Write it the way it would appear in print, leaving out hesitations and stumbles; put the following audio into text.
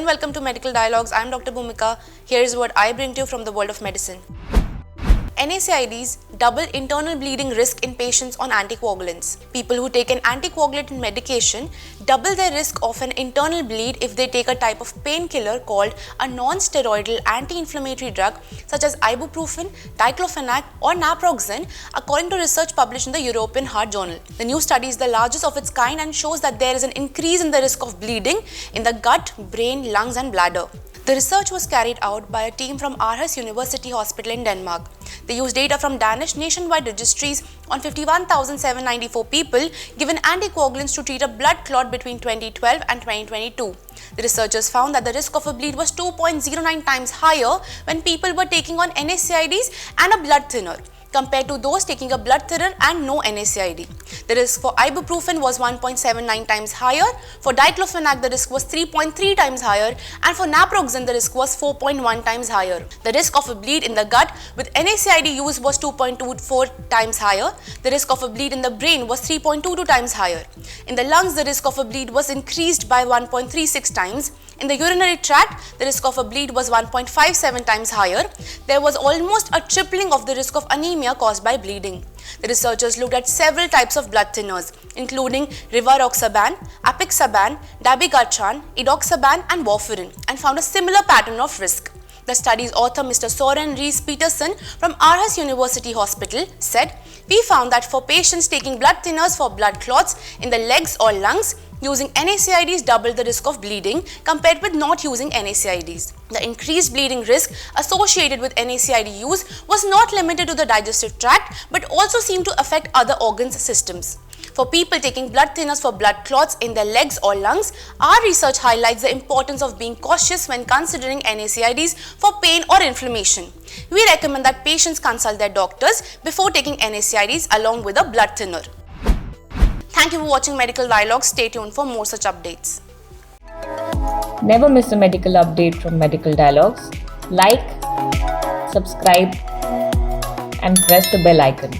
and welcome to Medical Dialogues. I am Dr. Bhumika. Here is what I bring to you from the world of medicine. NSAIDs double internal bleeding risk in patients on anticoagulants. People who take an anticoagulant medication double their risk of an internal bleed if they take a type of painkiller called a non-steroidal anti-inflammatory drug such as ibuprofen, diclofenac or naproxen, according to research published in the European Heart Journal. The new study is the largest of its kind and shows that there is an increase in the risk of bleeding in the gut, brain, lungs and bladder. The research was carried out by a team from Aarhus University Hospital in Denmark. They used data from Danish nationwide registries on 51,794 people given anticoagulants to treat a blood clot between 2012 and 2022. The researchers found that the risk of a bleed was 2.09 times higher when people were taking on NSAIDs and a blood thinner, compared to those taking a blood thinner and no NSAID. The risk for ibuprofen was 1.79 times higher, for diclofenac the risk was 3.3 times higher, and for naproxen the risk was 4.1 times higher. The risk of a bleed in the gut with NSAID use was 2.24 times higher. The risk of a bleed in the brain was 3.22 times higher. In the lungs, the risk of a bleed was increased by 1.36 times. In the urinary tract, the risk of a bleed was 1.57 times higher. There was almost a tripling of the risk of anemia caused by bleeding. The researchers looked at several types of blood thinners, including rivaroxaban, apixaban, dabigatran, edoxaban and warfarin, and found a similar pattern of risk. The study's author, Mr. Søren Rees Petersen from Aarhus University Hospital, said, "We found that for patients taking blood thinners for blood clots in the legs or lungs, using NSAIDs doubled the risk of bleeding compared with not using NSAIDs. The increased bleeding risk associated with NSAID use was not limited to the digestive tract but also seemed to affect other organs systems. For people taking blood thinners for blood clots in their legs or lungs, our research highlights the importance of being cautious when considering NSAIDs for pain or inflammation. We recommend that patients consult their doctors before taking NSAIDs along with a blood thinner." Thank you for watching Medical Dialogues. Stay tuned for more such updates. Never miss a medical update from Medical Dialogues. Like, subscribe, and press the bell icon.